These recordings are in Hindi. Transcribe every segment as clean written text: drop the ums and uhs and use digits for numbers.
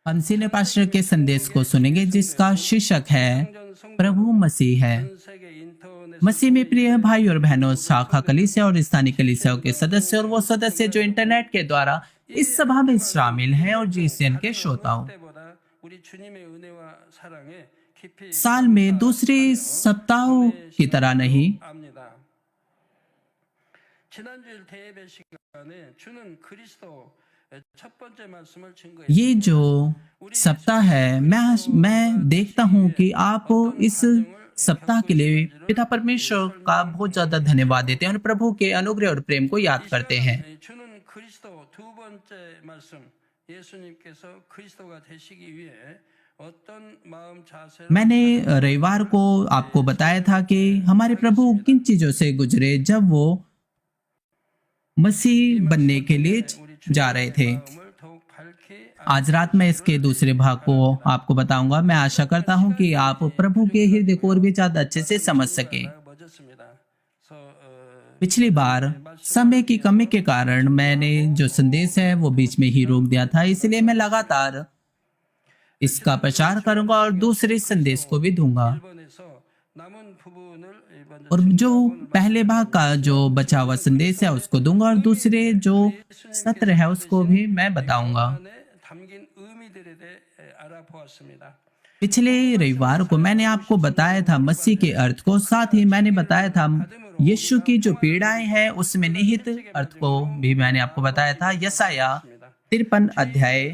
हम सीनियर पास्टर के संदेश को सुनेंगे जिसका शीर्षक है प्रभु मसीह है। मसीह में प्रिय भाई और बहनों, शाखा कलीसिया और स्थानीय कलीसियाओं के सदस्य और वो सदस्य जो इंटरनेट के द्वारा इस सभा में शामिल हैं और जीसीएन के श्रोताओं, साल में दूसरी सप्ताहों की तरह नहीं, ये जो सप्ताह है, मैं देखता हूँ कि आप इस सप्ताह के लिए पिता परमेश्वर का बहुत ज्यादा धन्यवाद देते हैं और प्रभु के अनुग्रह और प्रेम को याद करते हैं। मैंने रविवार को आपको बताया था कि हमारे प्रभु किन चीजों से गुजरे जब वो मसीह बनने के लिए जा रहे थे। आज रात मैं इसके दूसरे भाग को आपको बताऊंगा। मैं आशा करता हूं कि आप प्रभु के हृदय को और भी ज्यादा अच्छे से समझ सके। पिछली बार समय की कमी के कारण मैंने जो संदेश है वो बीच में ही रोक दिया था, इसलिए मैं लगातार इसका प्रचार करूंगा और दूसरे संदेश को भी दूंगा। और जो पहले भाग का जो बचा हुआ संदेश है उसको दूंगा और दूसरे जो सत्र है उसको भी मैं बताऊंगा। पिछले रविवार को मैंने आपको बताया था मसीह के अर्थ को, साथ ही मैंने बताया था यीशु की जो पीड़ाएं हैं उसमें निहित अर्थ को भी मैंने आपको बताया था। यशाया 53 अध्याय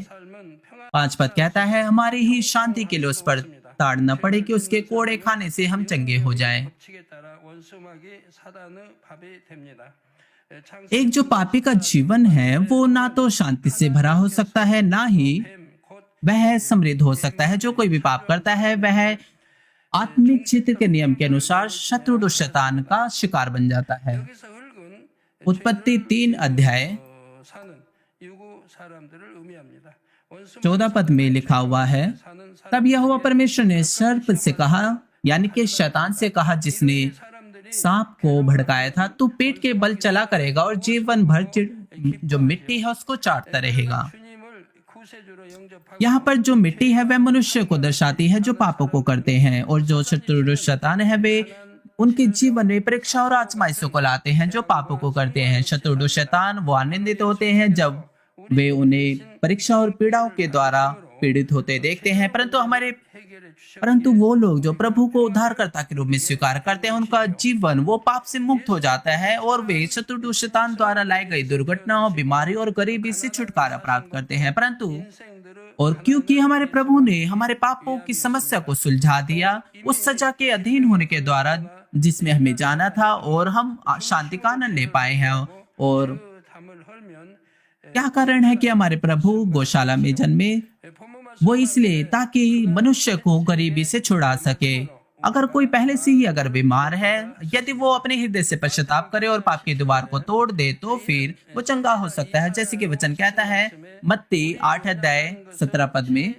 5 पद कहता है, हमारी ही शांति के लिए उस पर ताड़ न पड़े कि उसके कोड़े खाने से हम चंगे हो जाएं। एक जो पापी का जीवन है वो ना तो शांति से भरा हो सकता है, ना ही वह समृद्ध हो सकता है। जो कोई भी पाप करता है वह आत्मिक क्षेत्र के नियम के अनुसार शत्रु और शैतान का शिकार बन जाता है। उत्पत्ति 3 अध्याय 14 पद में लिखा हुआ है, तब यहोवा परमेश्वर ने सर्प से कहा, यानी कि शैतान से कहा जिसने सांप को भड़काया था, तू पेट के बल चला करेगा और जीवन भर जो मिट्टी है उसको चाटता रहेगा। यहाँ पर जो मिट्टी है वह मनुष्य को दर्शाती है जो पापों को करते हैं, और जो शत्रु शैतान है वे उनके जीवन में परीक्षा और आजमाइशों को लाते हैं जो पापों को करते हैं। शत्रु शैतान वो आनंदित होते हैं जब वे उन्हें परीक्षा और पीड़ाओं के द्वारा पीड़ित होते देखते हैं, परंतु वो लोग जो प्रभु को उद्धारकर्ता के रूप में स्वीकार करते हैं उनका जीवन वो पाप से मुक्त हो जाता है और वे शत्रु शैतान द्वारा लाई गई दुर्घटनाओं, बीमारी और गरीबी से छुटकारा प्राप्त करते हैं। परंतु और क्योंकि हमारे प्रभु ने हमारे पापों की समस्या को सुलझा दिया उस सजा के अधीन होने के द्वारा जिसमें हमें जाना था, और हम शांति का आनंद ले पाए हैं। और क्या कारण है कि हमारे प्रभु गौशाला में जन्मे? वो इसलिए ताकि मनुष्य को गरीबी से छुड़ा सके। अगर कोई पहले से ही अगर बीमार है, यदि वो अपने हृदय से पश्चाताप करे और पाप की दीवार को तोड़ दे तो फिर वो चंगा हो सकता है, जैसे कि वचन कहता है मत्ती 8 अध्याय 17 पद में,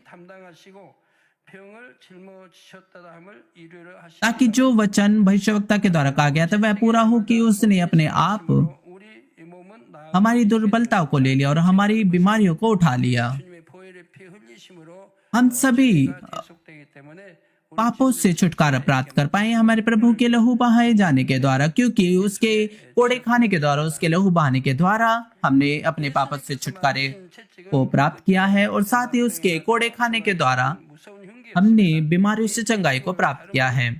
ताकि जो वचन भविष्यवक्ता के द्वारा कहा गया था वह पूरा हो कि उसने अपने आप हमारी दुर्बलताओं को ले लिया और हमारी बीमारियों को उठा लिया। हम सभी पापों से छुटकारा प्राप्त कर पाए हमारे प्रभु के लहू बहाए जाने के द्वारा, क्योंकि उसके कोड़े खाने के द्वारा, उसके लहू बहाने के द्वारा हमने अपने पापों से छुटकारे को प्राप्त किया है, और साथ ही उसके कोड़े खाने के द्वारा हमने बीमारियों से चंगाई को प्राप्त किया है।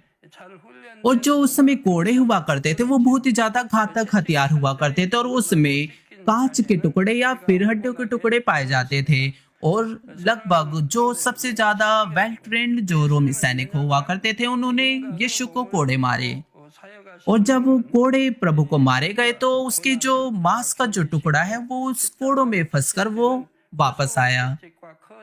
और जो उस समय कोड़े हुआ करते थे वो बहुत ही ज्यादा घातक हथियार हुआ करते थे, और उसमें कांच के टुकड़े या फिर हड्डियों के टुकड़े पाए जाते थे। और लगभग जो सबसे ज्यादा वेल ट्रेंड जो रोमी सैनिक हुआ करते थे उन्होंने यीशु को कोड़े मारे, और जब कोड़े प्रभु को मारे गए तो उसके जो मांस का जो टुकड़ा है वो उस कोड़ों में फंसकर वो वापस आया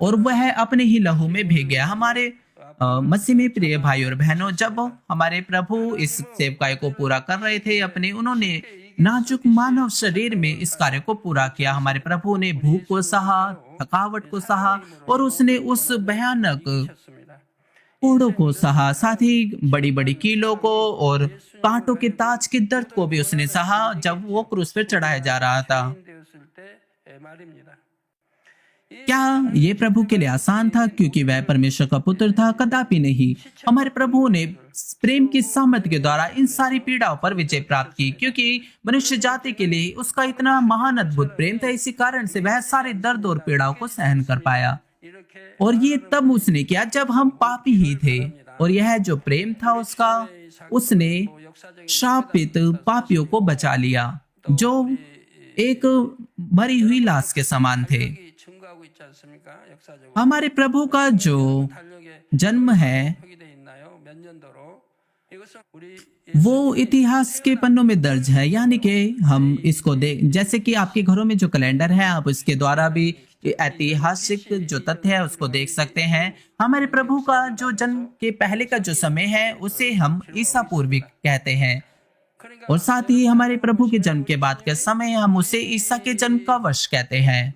और वह अपने ही लहू में भीग गया। हमारे मसीह में प्रिय भाई और बहनों, जब हमारे प्रभु इस सेवकाई को पूरा कर रहे थे उन्होंने नाजुक मानव शरीर में इस कार्य को पूरा किया। हमारे प्रभु ने भूख को सहा, थकावट को सहा, और उसने उस भयानक कोड़ों को सहा, साथ ही बड़ी बड़ी कीलों को और कांटों के ताज के दर्द को भी उसने सहा जब वो क्रूस पर चढ़ाया जा रहा था। क्या ये प्रभु के लिए आसान था क्योंकि वह परमेश्वर का पुत्र था? कदापि नहीं। हमारे प्रभु ने प्रेम की सहमति के द्वारा इन सारी पीड़ाओं पर विजय प्राप्त की, क्योंकि मनुष्य जाति के लिए उसका इतना महान अद्भुत प्रेम था। इसी कारण से वह सारे दर्द और पीड़ाओं को सहन कर पाया, और ये तब उसने किया जब हम पापी ही थे। और यह जो प्रेम था उसका, उसने श्रापित पापियों को बचा लिया जो एक मरी हुई लाश के समान थे। हमारे प्रभु का जो जन्म है वो इतिहास के पन्नों में दर्ज है, यानी कि हम इसको देख, जैसे कि आपके घरों में जो कैलेंडर है, आप उसके द्वारा भी ऐतिहासिक जो तथ्य है उसको देख सकते हैं। हमारे प्रभु का जो जन्म के पहले का जो समय है उसे हम ईसा पूर्वी कहते हैं, और साथ ही हमारे प्रभु के जन्म के बाद का समय हम उसे ईसा के जन्म का वर्ष कहते हैं।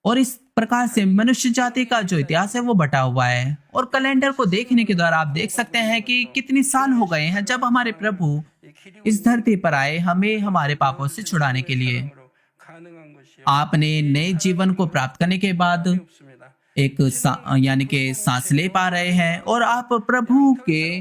और इस प्रकार से मनुष्य जाति का जो इतिहास है वो बटा हुआ है। और कैलेंडर को देखने के द्वारा आप देख सकते हैं कि कितने साल हो गए हैं जब हमारे प्रभु इस धरती पर आए हमें हमारे पापों से छुड़ाने के लिए। आपने नए जीवन को प्राप्त करने के बाद एक यानी कि सांस ले पा रहे हैं, और आप प्रभु के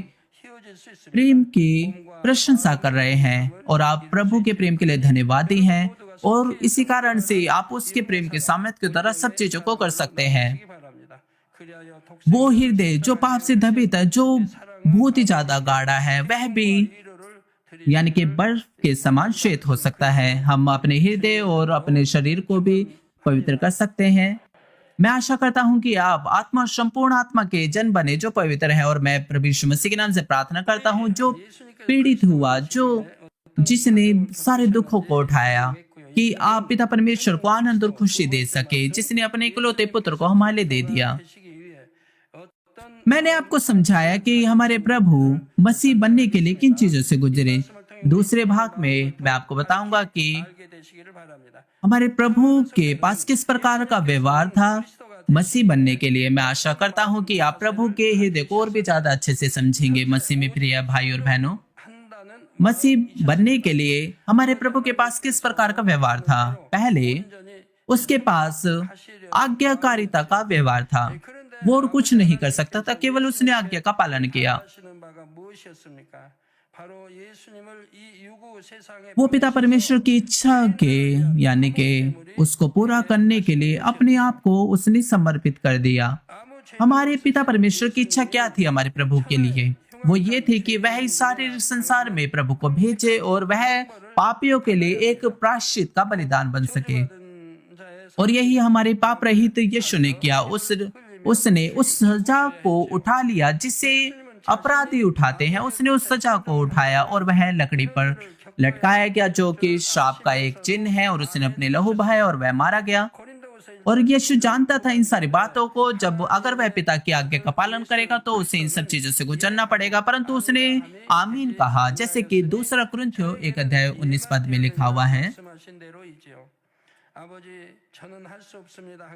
प्रेम की प्रशंसा कर रहे हैं, और आप प्रभु के प्रेम के लिए धन्यवादी हैं, और इसी कारण से आप उसके प्रेम के सामर्थ्य के द्वारा सब चीजों को कर सकते हैं। वो हृदय जो पाप से दबित है, जो बहुत ही ज्यादा गाढ़ा है, वह भी यानी कि बर्फ के समान श्वेत हो सकता है। हम अपने हृदय और अपने शरीर को भी पवित्र कर सकते हैं। मैं आशा करता हूं कि आप आत्मा, संपूर्ण आत्मा के जन बने जो पवित्र है। और मैं प्रभु यीशु मसीह के नाम से प्रार्थना करता हूं, जो पीड़ित हुआ, जो जिसने सारे दुखों को उठाया, कि आप पिता परमेश्वर को आनंद और खुशी दे सके, जिसने अपने इकलौते पुत्र को हमारे लिए दे दिया। मैंने आपको समझाया कि हमारे प्रभु मसीह बनने के लिए किन चीजों से गुजरे। दूसरे भाग में मैं आपको बताऊंगा कि हमारे प्रभु के पास किस प्रकार का व्यवहार था मसीह बनने के लिए। मैं आशा करता हूं कि आप प्रभु के हृदय को और भी ज्यादा अच्छे से समझेंगे। मसीह में प्रिय भाई और बहनों, मसीह बनने के लिए हमारे प्रभु के पास किस प्रकार का व्यवहार था। पहले उसके पास आज्ञाकारिता का व्यवहार था। वो और कुछ नहीं कर सकता था, केवल उसने आज्ञा का पालन किया। वो पिता परमेश्वर की इच्छा के यानी कि उसको पूरा करने के लिए अपने आप को उसने समर्पित कर दिया। हमारे पिता परमेश्वर की इच्छा क्या थी हमारे प्रभु के लिए? वो ये थी कि वह इस सारे संसार में प्रभु को भेजे और वह पापियों के लिए एक प्रायश्चित का बलिदान बन सके। और यही हमारे पाप रहित यीशु ने किया। उसने उस सजा को उठा लिया जिसे अपराधी उठाते हैं। उसने उस सजा को उठाया और वह लकड़ी पर लटकाया गया, जो कि श्राप का एक चिन्ह है, और उसने अपने लहू बहाया और वह मारा गया। और यीशु जानता था इन सारी बातों को। जब अगर वह पिता की आज्ञा का पालन करेगा तो उसे इन सब चीजों से गुजरना पड़ेगा, परंतु उसने आमीन कहा, जैसे कि 2 कुरिन्थियों 1:19 में लिखा हुआ है।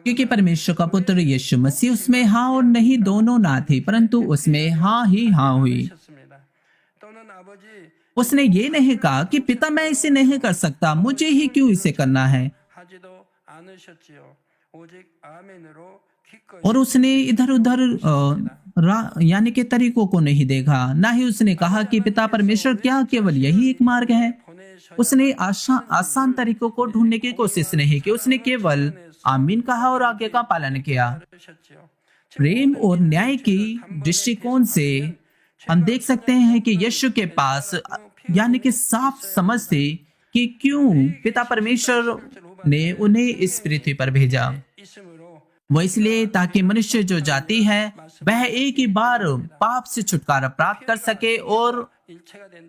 क्योंकि परमेश्वर का पुत्र यीशु मसीह, उसमें हाँ और नहीं दोनों ना थी, परंतु उसमें हाँ ही हाँ हुई। उसने ये नहीं कहा कि पिता मैं इसे नहीं कर सकता, मुझे ही क्यों इसे करना है। और उसने इधर उधर यानी के तरीकों को नहीं देखा। ना ही उसने कहा कि पिता परमेश्वर क्या केवल यही एक मार्ग है। उसने आसान तरीकों को ढूंढने की कोशिश नहीं की। उसने केवल आमीन कहा और आज्ञा का पालन किया। प्रेम और न्याय की दृष्टिकोण से हम देख सकते हैं कि यीशु के पास यानी कि साफ समझ थी कि क्यों पिता परमेश्वर ने उन्हें इस पृथ्वी पर भेजा। वो इसलिए ताकि मनुष्य जो जाति है वह एक ही बार पाप से छुटकारा प्राप्त कर सके। और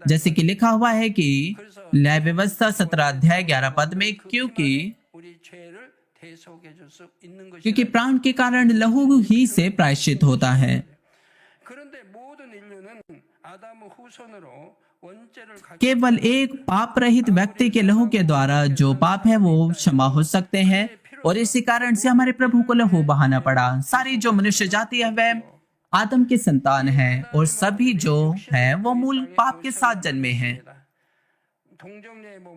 जैसे कि लिखा हुआ है कि न्याय व्यवस्था 17:11 में, क्योंकि प्राण के कारण लहू ही से प्रायश्चित होता है। केवल एक पाप रहित व्यक्ति के लहू के द्वारा जो पाप है वो क्षमा हो सकते हैं, और इसी कारण से हमारे प्रभु को लहू बहाना पड़ा। सारी जो मनुष्य जाति है वह आदम की संतान है, और सभी जो है वो मूल पाप के साथ जन्मे हैं।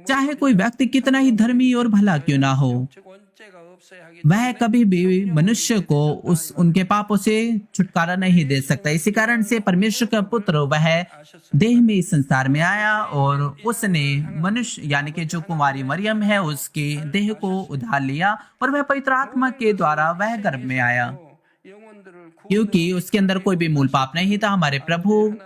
चाहे कोई व्यक्ति कितना ही धर्मी और भला क्यों ना हो, वह कभी भी मनुष्य को उनके पापों से छुटकारा नहीं दे सकता। इसी कारण से परमेश्वर का पुत्र वह देह में इस संसार में आया और उसने मनुष्य यानी कि जो कुंवारी मरियम है उसके देह को उधार लिया और वह पवित्र आत्मा के द्वारा वह गर्भ में आया। क्योंकि उसके अंदर कोई भी मूल पाप नहीं था, हमारे प्रभु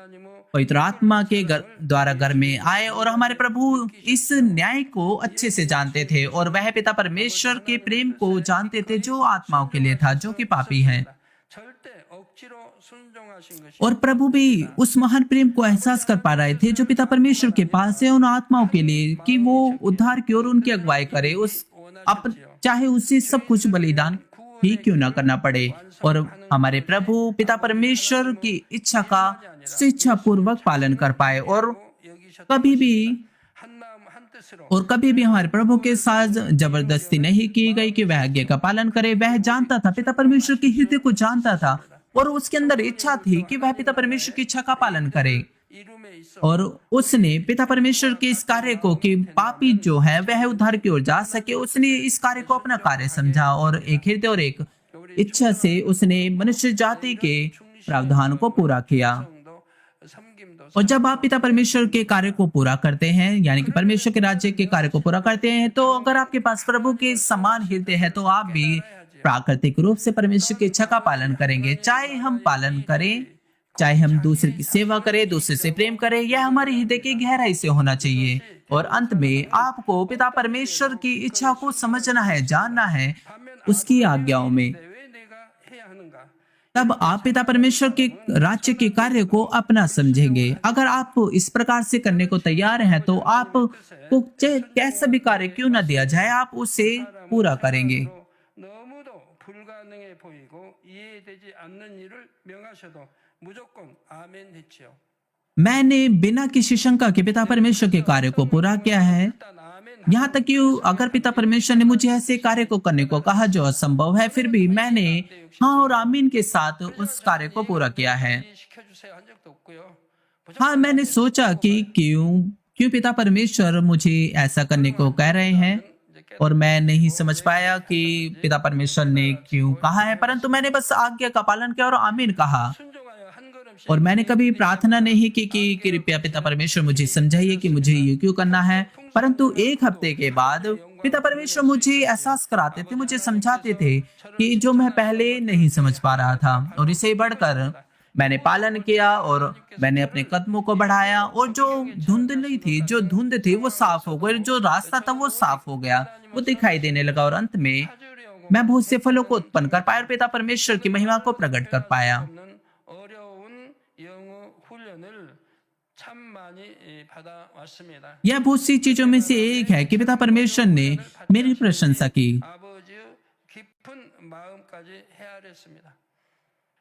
पवित्र आत्मा के द्वारा घर में आए और हमारे प्रभु इस न्याय को अच्छे से जानते थे और वह पिता परमेश्वर के प्रेम को जानते थे जो आत्माओं के लिए था जो कि पापी हैं। और प्रभु भी उस महान प्रेम को एहसास कर पा रहे थे जो पिता परमेश्वर के पास है उन आत्माओं के लिए कि वो उद्धार की ओर उनकी अगुवाई करे, चाहे उसे सब कुछ बलिदान ही क्यों ना करना पड़े। और हमारे प्रभु पिता परमेश्वर की इच्छा का स्वेच्छा पूर्वक पालन कर पाए और कभी भी हमारे प्रभु के साथ जबरदस्ती नहीं की गई कि वह आज्ञा का पालन करे। वह जानता था, पिता परमेश्वर के हृदय को जानता था और उसके अंदर इच्छा थी कि वह पिता परमेश्वर की इच्छा का पालन करे। और उसने पिता परमेश्वर के इस कार्य को कि पापी जो है वह उद्धार की ओर जा सके, उसने इस कार्य को अपना कार्य समझा और एक हृदय और एक इच्छा से उसने मनुष्य जाति के प्रावधान को पूरा किया। और जब आप पिता परमेश्वर के कार्य को पूरा करते हैं यानी कि परमेश्वर के राज्य के कार्य को पूरा करते हैं, तो अगर आपके पास प्रभु के समान हृदय है तो आप भी प्राकृतिक रूप से परमेश्वर की इच्छा का पालन करेंगे। चाहे हम पालन करें, चाहे हम दूसरे की सेवा करें, दूसरे से प्रेम करें, यह हमारे हृदय की गहराई से होना चाहिए। और अंत में आपको पिता परमेश्वर की इच्छा को समझना है, जानना है उसकी आज्ञाओं में। तब आप पिता परमेश्वर के राज्य के कार्य को अपना समझेंगे। अगर आप इस प्रकार से करने को तैयार हैं तो आपको कैसा भी कार्य क्यों न दिया जाए आप उसे पूरा करेंगे। मैंने बिना किसी शंका के पिता परमेश्वर के कार्य को पूरा किया है, यहाँ तक कि अगर पिता परमेश्वर ने मुझे ऐसे कार्य को करने को कहा जो असंभव है, फिर भी मैंने हाँ और आमीन के साथ उस कार्य को पूरा किया है। हाँ, मैंने सोचा कि क्यों पिता परमेश्वर मुझे ऐसा करने को कह रहे हैं और मैं नहीं समझ पाया कि पिता परमेश्वर ने क्यों कहा है, परंतु मैंने बस आज्ञा का पालन किया और आमीन कहा। और मैंने कभी प्रार्थना नहीं की कि कृपया पिता परमेश्वर मुझे समझाइए कि मुझे ये क्यों करना है, परंतु एक हफ्ते के बाद पिता परमेश्वर मुझे एहसास कराते थे, मुझे समझाते थे कि जो मैं पहले नहीं समझ पा रहा था। और इसे बढ़कर मैंने पालन किया और मैंने अपने कदमों को बढ़ाया और जो धुंधली थी, जो धुंध थी वो साफ हो गई, जो रास्ता था वो साफ हो गया, वो दिखाई देने लगा और अंत में मैं बहुत से फलों को उत्पन्न कर पाया और पिता परमेश्वर की महिमा को प्रकट कर पाया। यह बहुत सी चीजों में से एक है कि पिता परमेश्वर ने मेरी प्रशंसा की।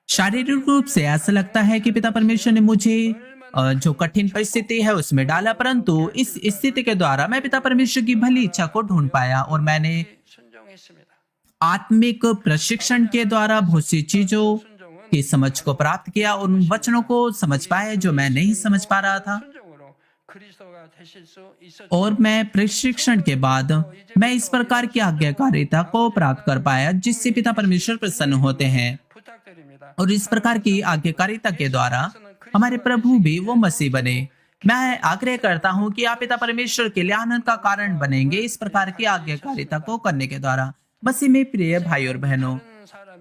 शारीरिक रूप से ऐसा लगता है कि पिता परमेश्वर ने मुझे जो कठिन परिस्थिति है उसमें डाला, परंतु इस स्थिति के द्वारा मैं पिता परमेश्वर की भली इच्छा को ढूंढ पाया और मैंने आत्मिक प्रशिक्षण के द्वारा बहुत सी चीजों की समझ को प्राप्त किया, उन वचनों को समझ पाया जो मैं नहीं समझ पा रहा था। और मैं प्रशिक्षण के बाद मैं इस प्रकार की आज्ञाकारिता को प्राप्त कर पाया जिससे पिता परमेश्वर प्रसन्न होते हैं। और इस प्रकार की आज्ञाकारिता के द्वारा हमारे प्रभु भी वो मसीह बने। मैं आग्रह करता हूँ कि आप पिता परमेश्वर के लिए आनंद का कारण बनेंगे इस प्रकार की आज्ञाकारिता को करने के द्वारा। मसीह में प्रिय भाई और बहनों,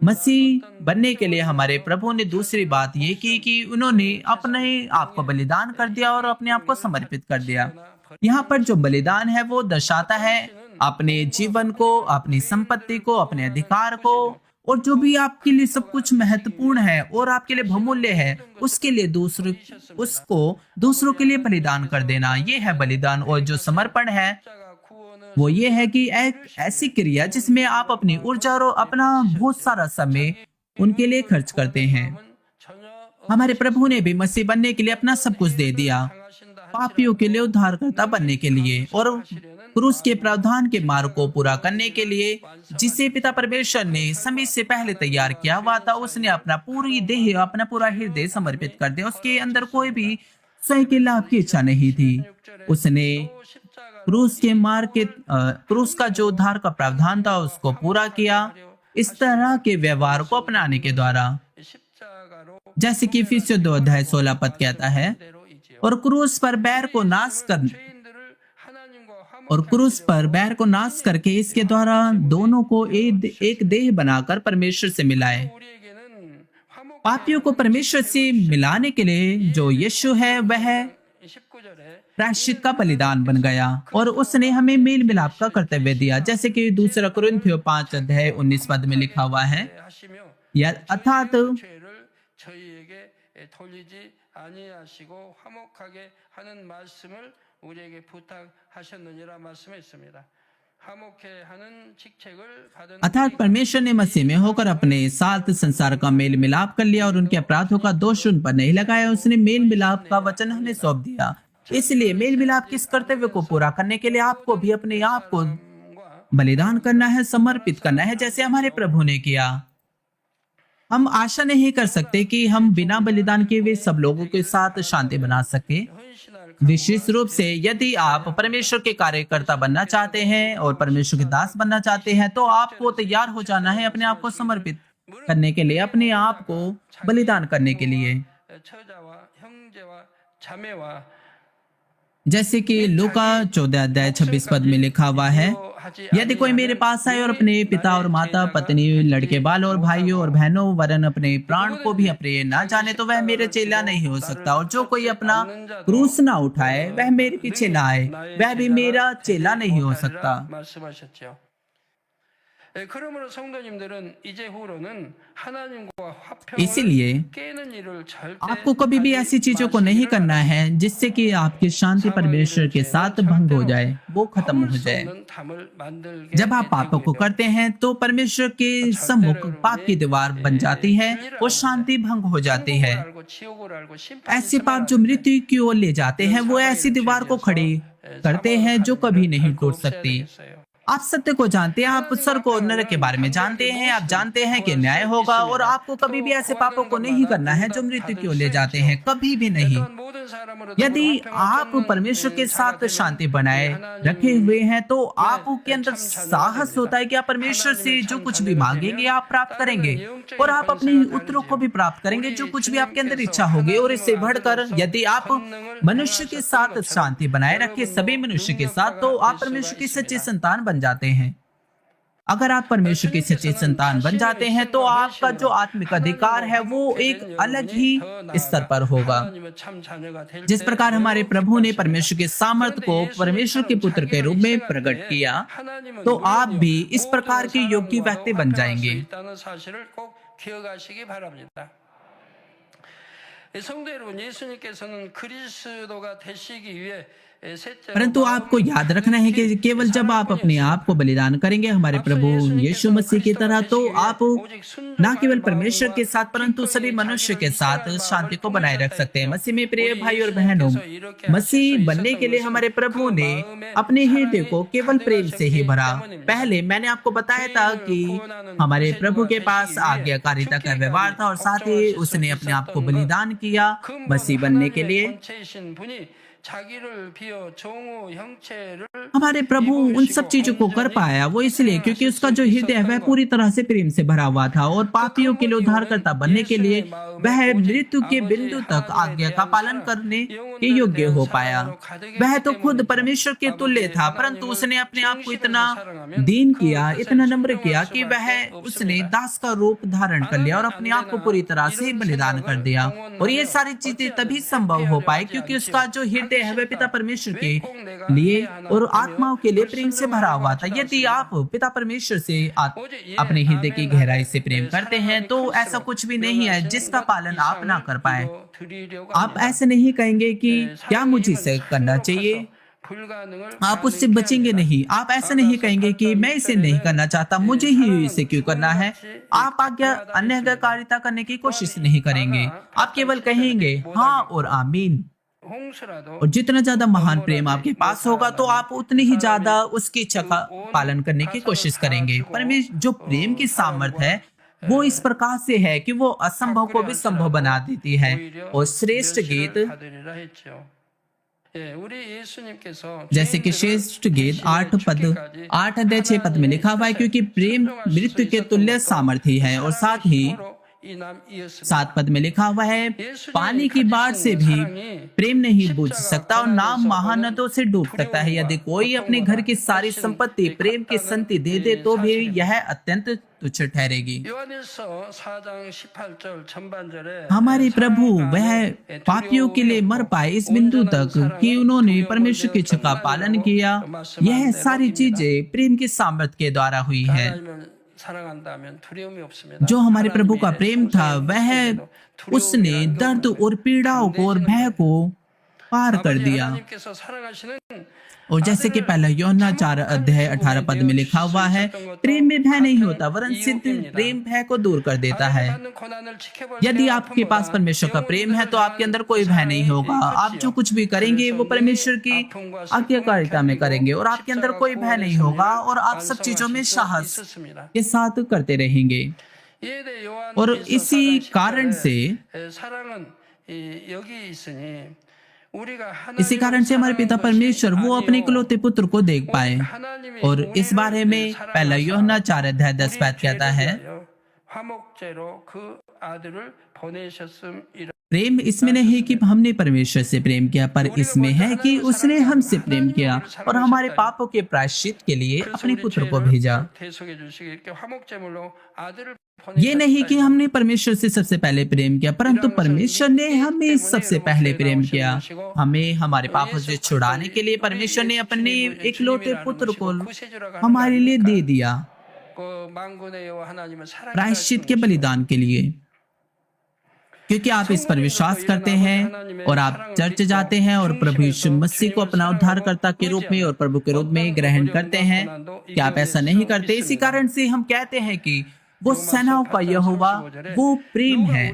मसीह बनने के लिए हमारे प्रभु ने दूसरी बात ये की कि उन्होंने अपने आप को बलिदान कर दिया और अपने आप को समर्पित कर दिया। यहाँ पर जो बलिदान है वो दर्शाता है अपने जीवन को, अपनी संपत्ति को, अपने अधिकार को, और जो भी आपके लिए सब कुछ महत्वपूर्ण है और आपके लिए बहुमूल्य है उसके लिए दूसरों के लिए बलिदान कर देना, ये है बलिदान। और जो समर्पण है वो ये है कि एक ऐसी क्रिया जिसमें आप अपनी ऊर्जा और अपना बहुत सारा समय उनके लिए खर्च करते हैं। हमारे प्रभु ने भी मसीह बनने के लिए अपना सब कुछ दे दिया, पापियों के लिए उद्धारकर्ता बनने के लिए और क्रूस के प्रावधान के मार्ग को पूरा करने के लिए जिसे पिता परमेश्वर ने समय से पहले तैयार किया हुआ था। उसने अपना पूरी देह, अपना पूरा हृदय समर्पित कर दिया। उसके अंदर कोई भी स्वयं के लाभ की इच्छा नहीं थी। उसने क्रूस का जो उद्धार का प्रावधान था उसको पूरा किया, इस तरह के व्यवहार को अपनाने के द्वारा, जैसे कि इफिसियों 2:16 कहता है, और क्रूस पर बैर को नाश कर और क्रूस पर बैर को नाश करके इसके द्वारा दोनों को एक देह बनाकर परमेश्वर से मिलाए। पापियों को परमेश्वर से मिलाने के लिए जो यीशु है वह प्रायश्चित का बलिदान बन गया और उसने हमें मेल मिलाप का कर्तव्य दिया, जैसे कि 2 कुरिन्थियों 5:19 में लिखा हुआ है, अर्थात परमेश्वर ने मसीह में होकर अपने साथ संसार का मेल मिलाप कर लिया और उनके अपराधों का दोष उन पर नहीं लगाया। उसने मेल मिलाप का वचन हमें सौंप दिया। इसलिए मेल मिलाप के इस कर्तव्य को पूरा करने के लिए आपको भी अपने आप को बलिदान करना है, समर्पित करना है, जैसे हमारे प्रभु ने किया। हम आशा नहीं कर सकते कि हम बिना बलिदान किए हुए सब लोगों के साथ शांति बना सके। विशेष रूप से यदि आप परमेश्वर के कार्यकर्ता बनना चाहते हैं और परमेश्वर के दास बनना चाहते हैं, तो आपको तैयार हो जाना है अपने आप को समर्पित करने के लिए, अपने आप को बलिदान करने के लिए। जैसे कि लूका 14:26 में लिखा हुआ है, यदि कोई मेरे पास आए और अपने पिता और माता, पत्नी, लड़के बाल और भाइयों और बहनों वरन अपने प्राण को भी अप्रिय ना जाने, तो वह मेरे चेला नहीं हो सकता। और जो कोई अपना क्रूस ना उठाए, वह मेरे पीछे ना आए, वह भी मेरा चेला नहीं हो सकता। इसीलिए आपको कभी भी ऐसी चीजों को नहीं करना है जिससे कि आपकी शांति परमेश्वर के साथ भंग हो जाए, वो खत्म हो जाए। जब आप पापों को करते हैं तो परमेश्वर के सम्मुख पाप की दीवार बन जाती है और शांति भंग हो जाती है। ऐसे पाप जो मृत्यु की ओर ले जाते हैं, वो ऐसी दीवार को खड़ी करते हैं जो कभी नहीं टूट सकती। आप सत्य को जानते हैं, आप स्वर्ग और नरक के बारे में जानते हैं, आप जानते हैं कि न्याय होगा और आपको कभी भी ऐसे पापों को नहीं करना है जो मृत्यु की ओर ले जाते हैं, कभी भी नहीं। यदि आप परमेश्वर के साथ शांति बनाए रखे हुए हैं तो आपके अंदर साहस होता है कि आप परमेश्वर से जो कुछ भी मांगेंगे आप प्राप्त करेंगे और आप अपने उत्तरों को भी प्राप्त करेंगे, जो कुछ भी आपके अंदर इच्छा होगी। और इससे बढ़कर यदि आप मनुष्य के साथ शांति बनाए रखे, सभी मनुष्य के साथ, तो आप परमेश्वर की सच्ची संतान बन जाते हैं। अगर आप परमेश्वर की सच्ची संतान बन जाते हैं तो आपका जो आत्मिक अधिकार है वो एक अलग ही स्तर पर होगा। जिस प्रकार हमारे प्रभु ने परमेश्वर के सामर्थ्य को परमेश्वर के पुत्र के रूप में प्रकट किया, तो आप भी इस प्रकार के योग्य व्यक्ति बन जाएंगे। परंतु आपको याद रखना है कि केवल जब आप अपने आप को बलिदान करेंगे हमारे प्रभु यीशु मसीह की तरह, तो आप न केवल परमेश्वर के साथ परंतु सभी मनुष्य के साथ शांति को बनाए रख सकते हैं। मसीह में प्रिय भाई और बहनों, मसीह बनने के लिए हमारे प्रभु ने अपने हृदय को केवल प्रेम से ही भरा। पहले मैंने आपको बताया था कि हमारे प्रभु के पास आज्ञाकारिता का व्यवहार था और साथ ही उसने अपने आप को बलिदान किया मसीह बनने के लिए। हमारे प्रभु उन सब चीजों को कर पाया वो इसलिए क्योंकि उसका जो हृदय है वह पूरी तरह से प्रेम से भरा हुआ था और पापियों के लिए उद्धारकर्ता बनने के लिए वह मृत्यु के बिंदु तक आज्ञा का पालन करने के योग्य हो पाया। वह तो खुद परमेश्वर के तुल्य था, परंतु उसने अपने आप को इतना दीन किया, इतना नम्र किया कि वह उसने दास का रूप धारण कर लिया और अपने आप को पूरी तरह से बलिदान कर दिया। और ये सारी चीजें तभी संभव हो पाए क्योंकि उसका जो हृदय है वह पिता परमेश्वर के लिए और आत्माओं के लिए प्रेम से भरा हुआ था। यदि आप पिता परमेश्वर से अपने हृदय की गहराई से प्रेम करते हैं तो ऐसा कुछ भी नहीं है जिसका पालन आप ना कर पाए। आप ऐसे नहीं कहेंगे कि क्या मुझे इसे करना चाहिए, आप उससे बचेंगे नहीं। आप ऐसा नहीं कहेंगे कि मैं इसे नहीं करना चाहता, मुझे ही इसे क्यों करना है। आप अनैतिककारिता करने की कोशिश नहीं करेंगे, आप केवल कहेंगे हाँ और आमीन। और जितना ज्यादा महान प्रेम आपके पास होगा तो आप उतनी ही ज्यादा उसकी इच्छा का पालन करने की कोशिश करेंगे। परमेश्वर जो प्रेम की सामर्थ्य है वो इस प्रकार से है कि वो असंभव को भी संभव बना देती है। और श्रेष्ठ गीत जैसे कि श्रेष्ठ गीत 8 अध्याय 6 पद में लिखा हुआ है, क्योंकि प्रेम मृत्यु के तुल्य सामर्थी है। और साथ ही 7 पद में लिखा हुआ है, पानी की बाढ़ से भी प्रेम नहीं बुझ सकता और नाम महानदों से डूब सकता है। यदि कोई अपने घर की सारी संपत्ति प्रेम की संति दे दे तो भी यह अत्यंत तुच्छ ठहरेगी। हमारे प्रभु वह पापियों के लिए मर पाए इस बिंदु तक कि उन्होंने परमेश्वर की इच्छा का पालन किया। यह सारी चीजें प्रेम के सामर्थ्य के द्वारा हुई है। जो हमारे प्रभु का प्रेम था, वह उसने दर्द और पीड़ाओं को और भय को पार कर दिया। और जैसे कि पहला यूहन्ना 4 अध्याय 18 पद में लिखा हुआ है, प्रेम में भय नहीं होता वरन सिद्ध प्रेम भय को दूर कर देता है। यदि आपके पास परमेश्वर का प्रेम है तो आपके अंदर कोई भय नहीं होगा। आप जो कुछ भी करेंगे वो परमेश्वर की आज्ञाकारिता में करेंगे और आपके अंदर कोई भय नहीं होगा और आप सब चीजों में साहस के साथ करते रहेंगे। और इसी कारण से हमारे पिता परमेश्वर वो अपने इकलौते पुत्र को देख पाए। और इस बारे में पहला यूहन्ना 4 अध्याय 10 पद कहता है, प्रेम इसमें नहीं है कि हमने परमेश्वर से प्रेम किया, पर इसमें है कि उसने हमसे प्रेम किया और हमारे पापों के प्रायश्चित के लिए अपने पुत्र को भेजा। ये नहीं कि हमने परमेश्वर से सबसे पहले प्रेम किया, परंतु परमेश्वर ने हमें सबसे पहले प्रेम किया। हमें हमारे पापों से छुड़ाने के लिए परमेश्वर ने अपने इकलौते पुत्र को हमारे लिए दे दिया, प्रायश्चित के बलिदान के लिए। क्योंकि आप इस पर विश्वास करते हैं और आप चर्च जाते हैं और प्रभु यीशु मसीह को अपना उद्धारकर्ता के रूप में और प्रभु के रूप में ग्रहण करते हैं। क्या आप ऐसा नहीं करते? इसी कारण से हम कहते हैं कि वो सेनाओं का यहोवा वो प्रेम है।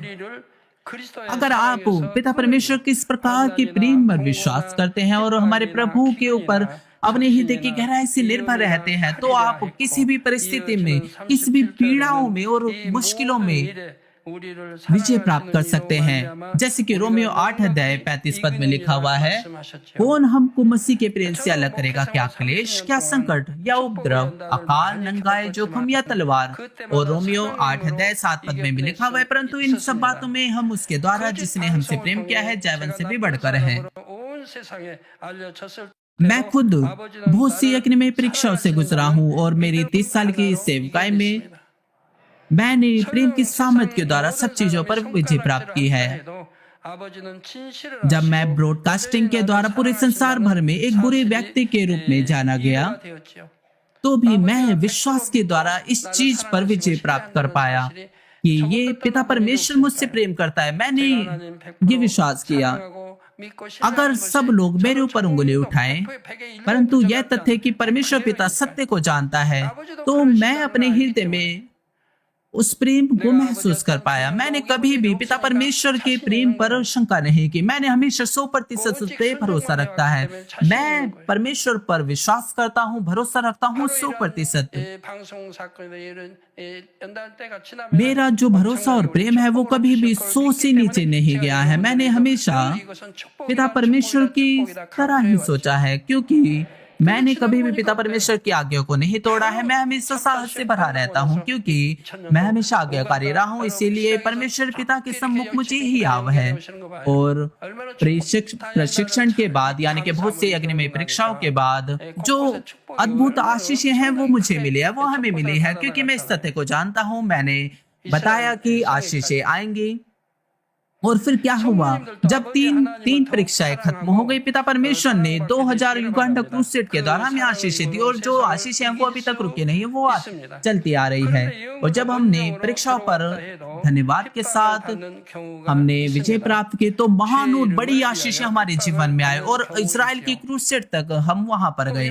अगर आप पिता परमेश्वर के इस प्रकार के प्रेम पर विश्वास करते हैं और हमारे प्रभु के ऊपर अपने हृदय की गहराई से निर्भर रहते हैं, तो आप किसी भी परिस्थिति में, किसी भी पीड़ाओं में और मुश्किलों में विजय प्राप्त कर सकते हैं। जैसे कि रोमियो 8 अध्याय 35 पद में लिखा हुआ है, कौन हमको मसीह के प्रेम से अलग करेगा? क्या क्लेश, क्या संकट या उपद्रव, अकाल, नंगाई, जोखिम या तलवार? और रोमियो 8 अध्याय 7 पद में भी लिखा हुआ है, परंतु इन सब बातों में हम उसके द्वारा जिसने हमसे प्रेम किया है जैवन से भी बढ़कर है। मैं खुद बहुत सी अग्निमय परीक्षाओं से गुजरा हूँ और मेरी 30 साल की सेवकाई में मैंने प्रेम की सामर्थ्य के द्वारा सब चीजों पर विजय प्राप्त की है। जब मैं ब्रॉडकास्टिंग के द्वारा पूरे संसार भर में एक बुरे व्यक्ति के रूप में जाना गया, तो भी मैं विश्वास के द्वारा इस चीज पर विजय प्राप्त कर पाया कि ये पिता परमेश्वर मुझसे प्रेम करता है। मैंने ये विश्वास किया। अगर सब लोग मेरे ऊपर उंगली उठाएं, परंतु यह तथ्य कि परमेश्वर पिता सत्य को जानता है, तो मैं अपने हृदय में उस प्रेम को महसूस कर पाया। मैंने कभी भी पिता परमेश्वर के प्रेम पर शंका नहीं की। मैंने हमेशा 100% उस पर भरोसा रखता है। मैं परमेश्वर पर विश्वास करता हूँ, भरोसा रखता हूँ 100%। मेरा जो भरोसा और प्रेम है वो कभी भी 100 से नीचे नहीं गया है। मैंने हमेशा पिता परमेश्वर की तरह ही सोचा है, क्योंकि मैंने कभी भी पिता परमेश्वर की आज्ञा को नहीं तोड़ा है। मैं हमेशा साहस से भरा रहता हूँ, क्योंकि मैं हमेशा आज्ञाकारी रहा हूँ। इसीलिए परमेश्वर पिता के सम्मुख मुझे ही आव है। और प्रशिक्षण के बाद, यानी कि बहुत सी अग्निमय परीक्षाओं के बाद, जो अद्भुत आशीषें हैं वो मुझे मिली है, वो हमें मिली है, क्योंकि मैं इस तथ्य को जानता हूँ। मैंने बताया कि आशीषें आएंगी। और फिर क्या हुआ? जब तीन परीक्षाएं खत्म हो गई, पिता परमेश्वर ने 2000 युगांडा क्रूसेड के द्वारा हमें आशीषें दी, और जो आशीषें हैं वो अभी तक रुकी नहीं, वो चलती आ रही है। और जब हमने परीक्षाओं पर धन्यवाद के साथ हमने विजय प्राप्त की, तो महान और बड़ी आशीषें हमारे जीवन में आए और इजराइल की क्रूसेड तक हम वहां पर गए।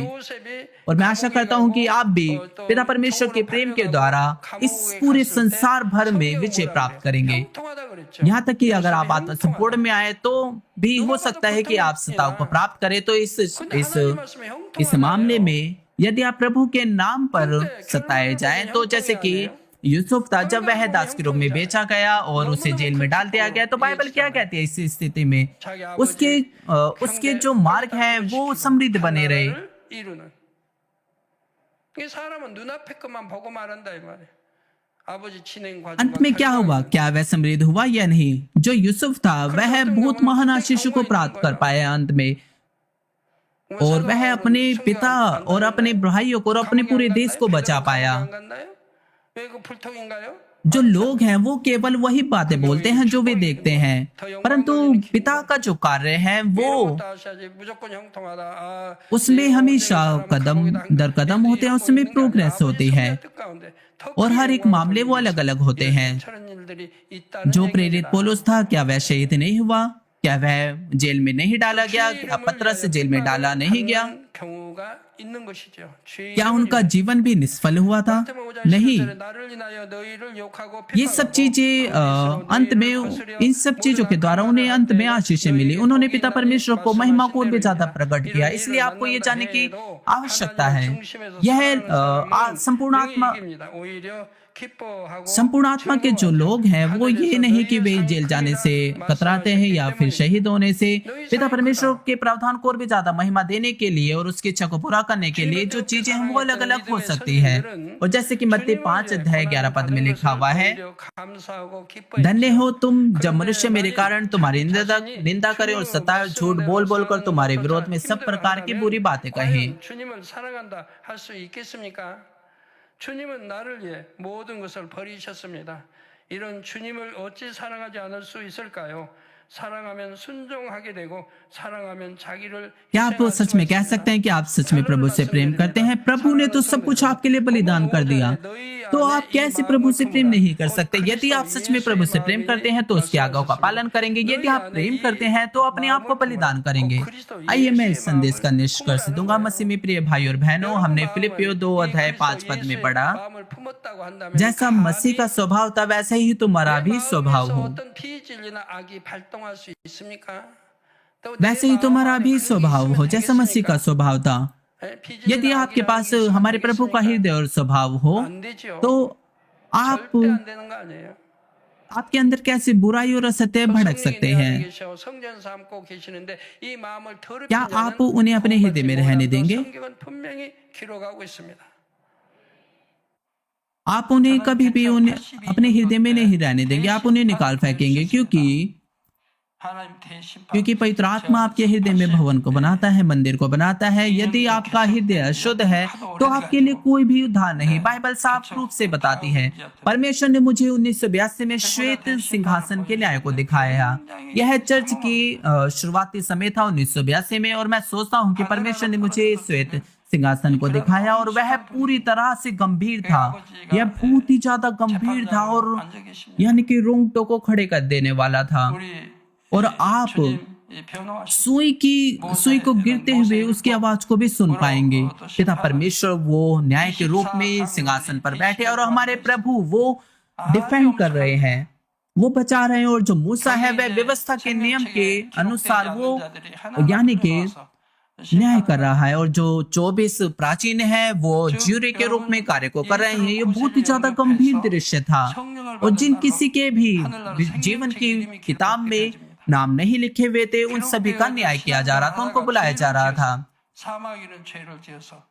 और मैं आशा करता हूं कि आप भी पिता परमेश्वर के प्रेम के द्वारा इस पूरे संसार भर में विजय प्राप्त करेंगे। यहाँ तक कि अगर आप आत्मा संपूर्ण में आए तो भी हो सकता है कि आप सताव को प्राप्त करें। तो इस मामले में यदि आप प्रभु के नाम पर सताए जाएं, तो जैसे कि यूसुफ था, जब वह दास के रूप में बेचा गया और उसे जेल में डाल दिया गया, तो बाइबल क्या कहती है इस स्थिति में? उसके उसके जो मार्ग है वो समृद्ध बने रहे। अंत में क्या हुआ? क्या वह समृद्ध हुआ या नहीं? जो यूसुफ था वह बहुत महान आशीष को प्राप्त कर पाया अंत में, और वह अपने पिता और अपने भाइयों को और अपने पूरे देश को बचा पाया। जो लोग हैं वो केवल वही बातें बोलते हैं जो वे देखते हैं, परंतु पिता का जो कार्य है वो उसमें हमेशा कदम दर कदम होते हैं, उसमें प्रोग्रेस होती है, और हर एक मामले वो अलग अलग होते हैं। जो प्रेरित पौलुस था, क्या वह शहीद नहीं हुआ? क्या वह जेल में नहीं डाला गया? क्या पतरस जेल में डाला नहीं गया? क्या उनका जीवन भी निष्फल हुआ था? नहीं। ये सब चीजें अंत में, इन सब चीजों के द्वारा उन्हें अंत में आशीष मिली। उन्होंने पिता परमेश्वर को महिमा को और भी ज्यादा प्रकट किया। इसलिए आपको ये जानने की आवश्यकता है, यह संपूर्ण आत्मा के जो लोग हैं वो ये नहीं कि वे जेल जाने से कतराते हैं या फिर शहीद होने से। पिता परमेश्वर के प्रावधान को और भी ज्यादा महिमा देने के लिए और उसकी इच्छा को पूरा करने के लिए जो चीजें हैं वो अलग अलग हो सकती है। और जैसे कि मत्ती 5:11 में लिखा हुआ है, धन्य हो तुम जब मनुष्य मेरे कारण तुम्हारी निंदा करे और सताए, झूठ बोल बोल कर तुम्हारे विरोध में सब प्रकार की बुरी बातें कहें। 주님은 나를 위해 모든 것을 버리셨습니다. 이런 주님을 어찌 사랑하지 않을 수 있을까요? 사랑하면 순종하게 되고 사랑하면 자기를 क्या आप सच में कह सकते हैं कि आप सच में प्रभु से प्रेम करते हैं? प्रभु ने तो सब कुछ आपके लिए बलिदान कर दिया, तो आप कैसे प्रभु से प्रेम नहीं कर सकते? यदि आप सच में प्रभु से प्रेम करते हैं तो उसकी आज्ञाओं का पालन करेंगे। यदि आप प्रेम करते हैं तो अपने आप को बलिदान करेंगे। आइए मैं इस संदेश का निष्कर्ष दूंगा। मसीह में प्रिय भाई और बहनों, हमने फिलिपियों 2:5 में पढ़ा, जैसा मसीह का स्वभाव था वैसे ही तुम्हारा भी स्वभाव हो। वैसे ही तुम्हारा भी स्वभाव हो जैसा मसीह का स्वभाव था। यदि आपके पास हमारे प्रभु का हृदय और स्वभाव हो तो आपके अंदर कैसे बुराई और असत्य भड़क सकते हैं? क्या आप उन्हें अपने हृदय में रहने देंगे? आप उन्हें कभी भी अपने हृदय में नहीं रहने देंगे, आप उन्हें निकाल फेंकेंगे, क्योंकि पवित्र आत्मा आपके हृदय में भवन को बनाता है, मंदिर को बनाता है। यदि आपका हृदय अशुद्ध है तो आपके लिए कोई भी उद्धार नहीं। बाइबल साफ रूप से बताती है, परमेश्वर ने मुझे 1982 में श्वेत सिंहासन के न्याय को दिखाया। यह चर्च की शुरुआती समय था 1982 में, और मैं सोचता हूँ कि परमेश्वर ने मुझे श्वेत सिंहासन को दिखाया और वह पूरी तरह से गंभीर था। यह बहुत ही ज्यादा गंभीर था और यानी कि रोंगटों को खड़े कर देने वाला था। और आप सुई को गिरते हुए उसकी आवाज को भी सुन पाएंगे। पिता परमेश्वर वो न्याय के रूप में सिंहासन पर बैठे और हमारे प्रभु वो डिफेंड कर रहे हैं, वो बचा रहे हैं। और जो मूसा है वह व्यवस्था के नियम के अनुसार वो यानी कि न्याय कर रहा है, और जो 24 प्राचीन है वो ज्यूरी के रूप में कार्य को कर रहे हैं। ये बहुत ही ज्यादा गंभीर दृश्य था, और जिन किसी के भी जीवन की किताब में नाम नहीं लिखे हुए थे उन सभी का न्याय किया जा रहा था, उनको बुलाया जा रहा था।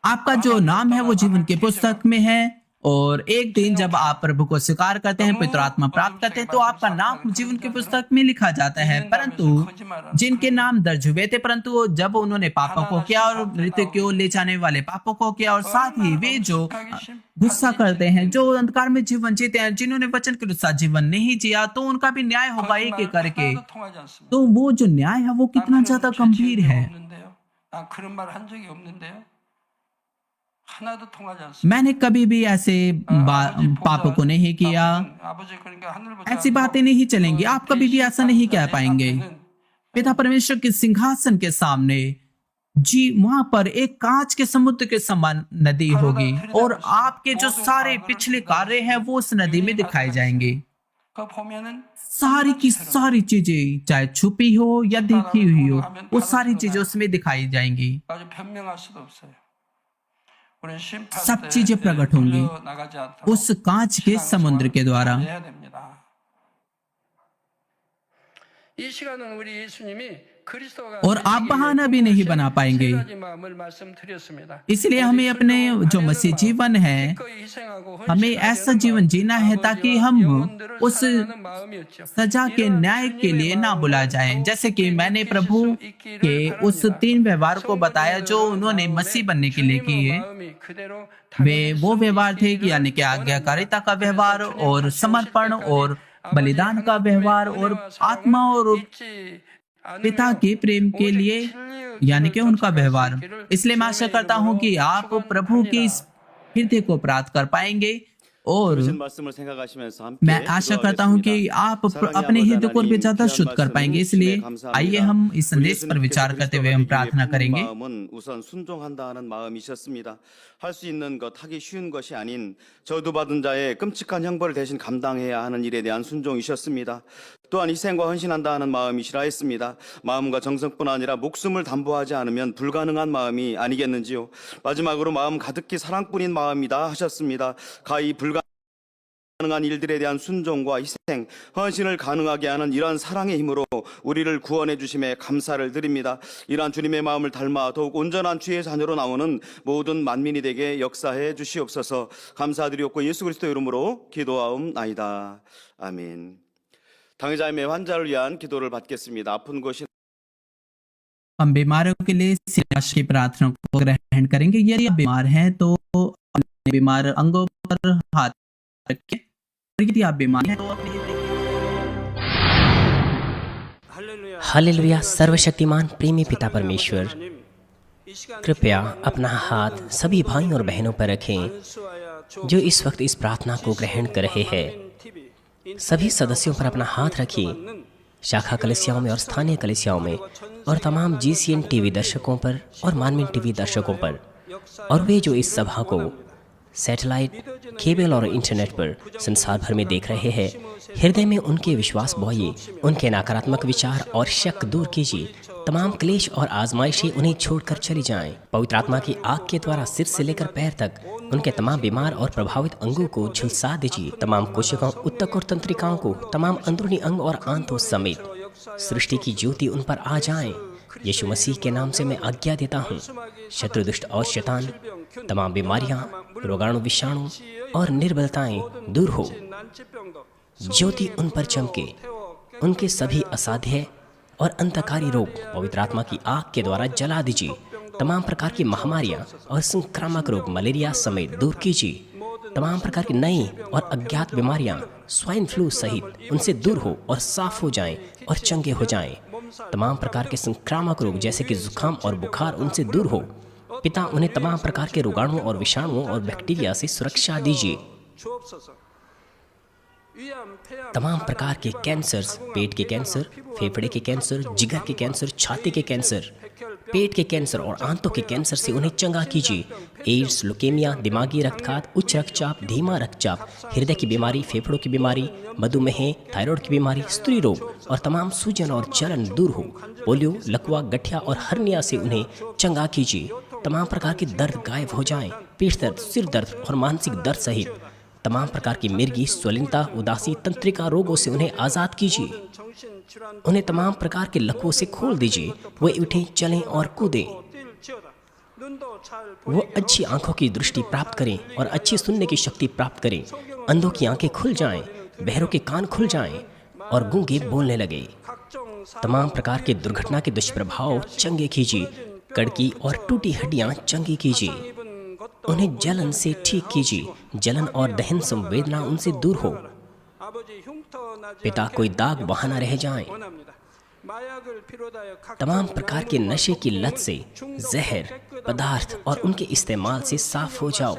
आपका जो नाम है वो जीवन की पुस्तक में है, और एक दिन जब आप प्रभु को स्वीकार करते हैं, पवित्र आत्मा प्राप्त करते हैं, तो आपका नाम जीवन की पुस्तक में लिखा जाता है। परंतु जिनके नाम दर्ज हुए थे, परंतु जब उन्होंने पापों को किया और मृत्यु की ओर ले जाने वाले पापों को किया, और साथ ही वे जो गुस्सा करते हैं, जो अंधकार में जीवन जीते हैं, जिन्होंने वचन के अनुसार जीवन नहीं जिया, तो उनका भी न्याय होगा एक एक करके। तो वो जो न्याय है वो कितना ज्यादा गंभीर है। मैंने कभी भी ऐसे पापों को नहीं किया, ऐसी बातें नहीं चलेंगी। आप कभी भी ऐसा नहीं कह पाएंगे। पिता परमेश्वर के सिंहासन के सामने जी वहां पर एक कांच के समुद्र के समान नदी होगी, और आपके जो सारे पिछले कार्य हैं वो उस नदी में दिखाए जाएंगे। सारी की सारी चीजें, चाहे छुपी हो या देखी हुई हो, वो सारी चीजें उसमें दिखाई जाएंगी। 우리 심판 सब 때 चीजें प्रकट होंगी 나가지 않도록 उस कांच के समुद्र के द्वारा। 해야 됩니다. 이 시간은 우리 예수님이 그리스도가 और आप बहाना भी नहीं बना पाएंगे। 세 가지 마음을 말씀드렸습니다. इसलिए हमें अपने जो मसीह जीवन है, हमें ऐसा जीवन जीना है ताकि हम उस सजा के न्याय के लिए ना बुला जाएं। जैसे कि मैंने प्रभु के उस 3 व्यवहार को बताया जो उन्होंने मसीह बनने के लिए किए। वे वो व्यवहार थे कि यानी कि आज्ञाकारिता का व्यवहार और समर्पण और बलिदान का व्यवहार और आत्मा और पिता के प्रेम के लिए यानी कि उनका व्यवहार। इसलिए मैं आशा करता हूं कि आप प्रभु के इस हृदय को प्राप्त कर पाएंगे और मैं आशा करता हूं कि आप अपने हृदय को भी ज्यादा शुद्ध कर पाएंगे। इसलिए आइए हम इस संदेश पर विचार करते हुए हम प्रार्थना करेंगे। 우선 순종한다는 마음이셨습니다. 할 수 있는 것, 하기 쉬운 것이 아닌 저주받은 자의 끔찍한 형벌을 대신 감당해야 하는 일에 대한 순종이셨습니다. 또한 희생과 헌신한다 하는 마음이시라 했습니다. 마음과 정성뿐 아니라 목숨을 담보하지 않으면 불가능한 마음이 아니겠는지요. 마지막으로 마음 가득히 사랑뿐인 마음이다 하셨습니다. 가히 불가능한 일들에 대한 순종과 희생, 헌신을 가능하게 하는 이러한 사랑의 힘으로 우리를 구원해 주심에 감사를 드립니다. 이러한 주님의 마음을 닮아 더욱 온전한 주의 자녀로 나오는 모든 만민이 되게 역사해 주시옵소서. 감사드리옵고 예수 그리스도 이름으로 기도하옵나이다. 아멘. 당의자임의 환자를 위한 기도를 받겠습니다. 아픈 곳이 हम बीमारों के लिए सिलाश की प्रार्थना को ग्रहण करेंगे। यदि आप बीमार हैं तो अपने बीमार अंगों पर हाथ रखें। यदि आप बीमार हैं तो अपने हालेलुया। सर्वशक्तिमान प्रेमी पिता परमेश्वर, कृपया अपना हाथ सभी भाइयों और बहनों पर रखें जो इस वक्त इस प्रार्थना को ग्रहण कर रहे हैं। सभी सदस्यों पर अपना हाथ रखिए, शाखा कलीसियाओं में और स्थानीय कलीसियाओं में और तमाम GCN टीवी दर्शकों पर और मानवीन टीवी दर्शकों पर, और वे जो इस सभा को सैटेलाइट, केबल और इंटरनेट पर संसार भर में देख रहे हैं। हृदय में उनके विश्वास बोइए, उनके नकारात्मक विचार और शक दूर कीजिए। तमाम क्लेश और आजमाइशें उन्हें छोड़कर चली जाएं। पवित्र आत्मा की आग के द्वारा सिर से लेकर पैर तक उनके तमाम बीमार और प्रभावित अंगों को झुलसा दीजिए। तमाम कोशिकाओं, ऊतक और तंत्रिकाओं को, तमाम अंदरूनी अंग और आंतों समेत सृष्टि की ज्योति उन पर आ जाए। यीशु मसीह के नाम से मैं आज्ञा देता हूँ, शत्रु, दुष्ट और शैतान, तमाम बीमारियां, रोगाणु, विषाणु और निर्बलताएं दूर हो। ज्योति उन पर चमके। उनके सभी असाध्य और अंतकारी रोग पवित्र आत्मा की आग के द्वारा जला दीजिए। तमाम प्रकार की महामारियां और संक्रामक रोग, मलेरिया समेत दूर कीजिए। तमाम प्रकार की नई और अज्ञात बीमारियां, स्वाइन फ्लू सहित उनसे दूर हो और साफ हो जाएं और चंगे हो जाएं। तमाम प्रकार के संक्रामक रोग जैसे कि जुकाम और बुखार उनसे दूर हो। पिता, उन्हें तमाम प्रकार के रोगाणुओं और विषाणुओं और बैक्टीरिया से सुरक्षा दीजिए। तमाम प्रकार के कैंसर्स, पेट के कैंसर, फेफड़े के कैंसर, जिगर के कैंसर, छाती के कैंसर, पेट के कैंसर और आंतों के कैंसर से उन्हें चंगा कीजिए। एड्स, लुकेमिया, दिमागी रक्तघात, उच्च रक्तचाप, धीमा रक्तचाप, हृदय की बीमारी, फेफड़ों की बीमारी, मधुमेह, थायराइड की बीमारी, स्त्री रोग और तमाम सूजन और जलन दूर हो। पोलियो, लकवा, गठिया और हर्निया से उन्हें चंगा कीजिए। तमाम प्रकार के दर्द गायब हो जाएं। पीठ दर्द, सिर दर्द और मानसिक दर्द सहित तमाम प्रकार की मिर्गी, स्वलिनता, उदासी, तंत्रिका रोगों से उन्हें आज़ाद कीजिए। उन्हें तमाम प्रकार के लकवों से खोल दीजिए। वे उठें, चलें और कूदें। वो अच्छी आंखों की दृष्टि प्राप्त करें और अच्छी सुनने की शक्ति प्राप्त करें। अंधों की आंखें खुल जाएं, बहरों के कान खुल जाएं और गूंगे बोलने लगे। तमाम प्रकार के दुर्घटना के दुष्प्रभाव चंगे कीजिए। कड़की और टूटी हड्डियां चंगी कीजिए। उन्हें जलन से ठीक कीजिए। जलन और दहन संवेदना उनसे दूर हो। पिता, कोई दाग वहां न रह जाएं। तमाम प्रकार के नशे की लत से, जहर पदार्थ और उनके इस्तेमाल से साफ हो जाओ।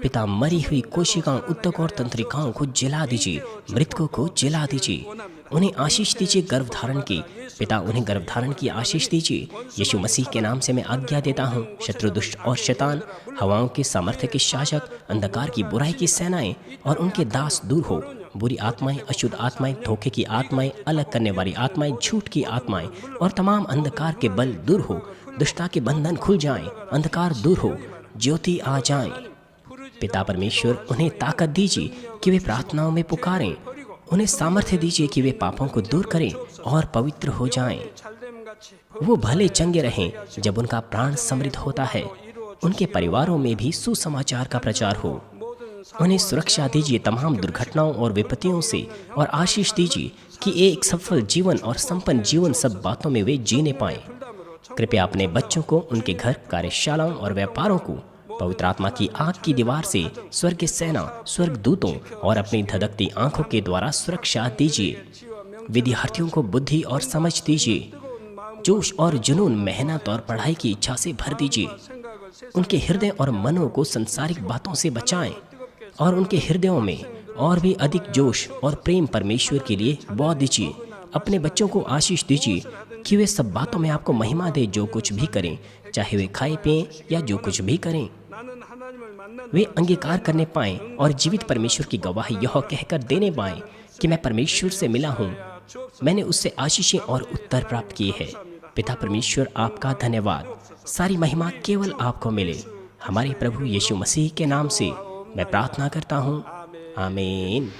पिता, मरी हुई कोशिकाओं, ऊतक और तंत्रिकाओं को जला दीजिए। मृतकों को जला दीजिए। उन्हें आशीष दीजिए गर्भधारण की। पिता, उन्हें गर्भधारण की आशीष दीजिए। यीशु मसीह के नाम से मैं आज्ञा देता हूँ, शत्रु, दुष्ट और शैतान, हवाओं के सामर्थ्य के शासक, अंधकार की बुराई की सेनाएं और उनके दास दूर हो। बुरी आत्माएं, अशुद्ध आत्माएं, धोखे की आत्माएं, अलग करने वाली आत्माएं, झूठ की आत्माएं और तमाम अंधकार के बल दूर हो। दुष्टता के बंधन खुल जाएं, अंधकार दूर हो। ज्योति आ जाए। पिता परमेश्वर उन्हें ताकत दीजिए कि वे प्रार्थनाओं में पुकारें। उन्हें सामर्थ्य दीजिए कि वे पापों को दूर करें और पवित्र हो जाएं। वो भले चंगे रहें जब उनका प्राण समृद्ध होता है। उनके परिवारों में भी सुसमाचार का प्रचार हो। उन्हें सुरक्षा दीजिए तमाम दुर्घटनाओं और विपत्तियों से, और आशीष दीजिए कि एक सफल जीवन और संपन्न जीवन सब बातों में वे जीने पाएं। कृपया अपने बच्चों को, उनके घर, कार्यशालाओं और व्यापारों को पवित्र आत्मा की आग की दीवार से, स्वर्ग की सेना, स्वर्ग दूतों और अपनी धधकती आंखों के द्वारा सुरक्षा दीजिए। विद्यार्थियों को बुद्धि और समझ दीजिए। जोश और जुनून, मेहनत और पढ़ाई की इच्छा से भर दीजिए। उनके हृदय और मनों को संसारिक बातों से बचाएं और उनके हृदयों में और भी अधिक जोश और प्रेम परमेश्वर के लिए बो दीजिए। अपने बच्चों को आशीष दीजिए कि वे सब बातों में आपको महिमा दे, जो कुछ भी करें, चाहे वे खाए पिएं या जो कुछ भी करें। वे अंगीकार करने पाएं और जीवित परमेश्वर की गवाही यह कहकर देने पाएं कि मैं परमेश्वर से मिला हूँ, मैंने उससे आशीषें और उत्तर प्राप्त किए हैं। पिता परमेश्वर, आपका धन्यवाद। सारी महिमा केवल आपको मिले। हमारे प्रभु यीशु मसीह के नाम से मैं प्रार्थना करता हूँ, आमीन।